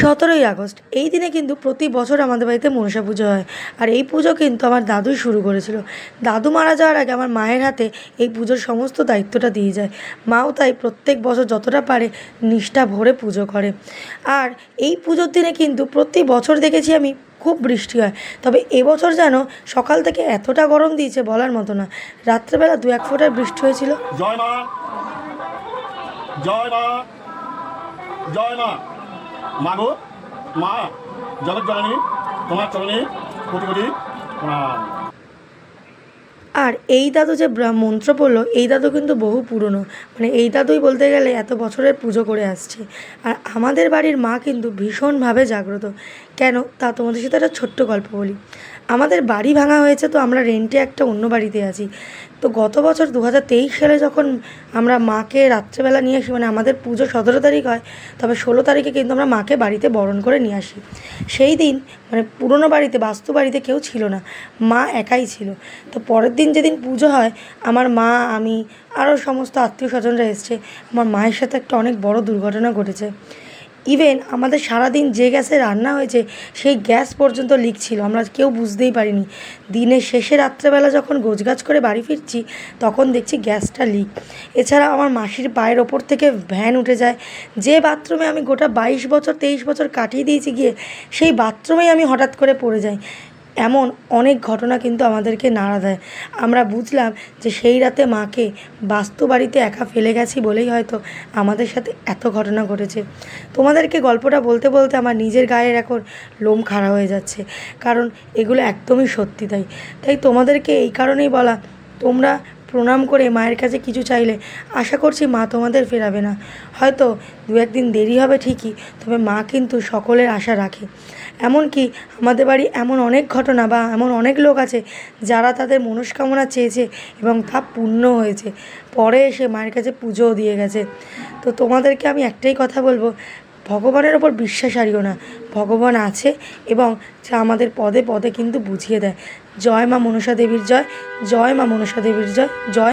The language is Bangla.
17ই আগস্ট এই দিনে কিন্তু প্রতি বছর আমাদের বাড়িতে মনসা পুজো হয়। আর এই পুজো কিন্তু আমার দাদুই শুরু করেছিল। দাদু মারা যাওয়ার আগে আমার মায়ের হাতে এই পুজোর সমস্ত দায়িত্বটা দিয়ে যায়। মাও তাই প্রত্যেক বছর যতটা পারে নিষ্ঠা ভরে পুজো করে। আর এই পুজোর দিনে কিন্তু প্রতি বছর দেখেছি আমি খুব বৃষ্টি হয়, তবে এবছর যেন সকাল থেকে এতটা গরম দিয়েছে বলার মতো না। রাত্রেবেলা 2-1 ফোঁটা বৃষ্টি হয়েছিল। জয় মা, জয় মা, জয় মা। মাগো মা, জগৎ জননী, তোমার চরণে কোটি কোটি প্রণাম। আর এই দাদু যে মন্ত্র পড়লো, এই দাদু কিন্তু বহু পুরনো, মানে এই দাদুই বলতে গেলে এত বছরের পুজো করে আসছে। আর আমাদের বাড়ির মা কিন্তু ভীষণভাবে জাগ্রত। কেন তা তোমাদের সাথে একটা ছোট্ট গল্প বলি। আমাদের বাড়ি ভাঙা হয়েছে, তো আমরা রেন্টে একটা অন্য বাড়িতে আছি। তো গত বছর 2023 সালে যখন আমরা মাকে রাত্রেবেলা নিয়ে আসি, মানে আমাদের পুজো 17 তারিখ হয়, তবে 16 তারিখে কিন্তু আমরা মাকে বাড়িতে বরণ করে নিয়ে আসি। সেই দিন মানে পুরনো বাড়িতে, বাস্তু বাড়িতে কেউ ছিল না, মা একাই ছিল। তো পরের দিন যেদিন পুজো হয়, আমার মা, আমি, আরও সমস্ত আত্মীয় স্বজনরা এসছে। আমার মায়ের সাথে একটা অনেক বড় দুর্ঘটনা ঘটেছে। ইভেন আমাদের সারাদিন যে গ্যাসে রান্না হয়েছে সেই গ্যাস পর্যন্ত লিক ছিল, আমরা কেউ বুঝতেই পারিনি। দিনের শেষে রাত্রেবেলা যখন গোছগাছ করে বাড়ি ফিরছি, তখন দেখছি গ্যাসটা লিক। এছাড়া আমার মাসির পায়ের ওপর থেকে ভ্যান উঠে যায়। যে বাথরুমে আমি গোটা 22 বছর 23 বছর কাটিয়ে দিয়েছি গিয়ে, সেই বাথরুমেই আমি হঠাৎ করে পড়ে যাই। এমন অনেক ঘটনা কিন্তু আমাদেরকে নাড়া দেয়। আমরা বুঝলাম যে সেই রাতে মাকে বাস্তু বাড়িতে একা ফেলে গেছি বলেই হয়তো আমাদের সাথে এত ঘটনা ঘটেছে। তোমাদেরকে গল্পটা বলতে বলতে আমার নিজের গায়ের এখন লোম খাড়া হয়ে যাচ্ছে, কারণ এগুলো একদমই সত্যি। তাই তোমাদেরকে এই কারণেই বলা, তোমরা প্রণাম করে মায়ের কাছে কিছু চাইলে আশা করছি মা তোমাদের ফেরাবে না। হয়তো 2-1 দিন দেরি হবে ঠিকই, তবে মা কিন্তু সকলের আশা রাখে। এমনকি আমাদের বাড়ি এমন অনেক ঘটনা বা এমন অনেক লোক আছে যারা তাদের মনস্কামনা চেয়েছে এবং তা পূর্ণ হয়েছে, পরে এসে মায়ের কাছে পুজোও দিয়ে গেছে। তো তোমাদেরকে আমি একটাই কথা বলবো, ভগবানের ওপর বিশ্বাস হারিও না। ভগবান আছে এবং যা আমাদের পদে পদে কিন্তু বুঝিয়ে দেয়। জয় মা মনসা দেবীর জয়, জয় মা মনসা দেবীর জয়, জয়।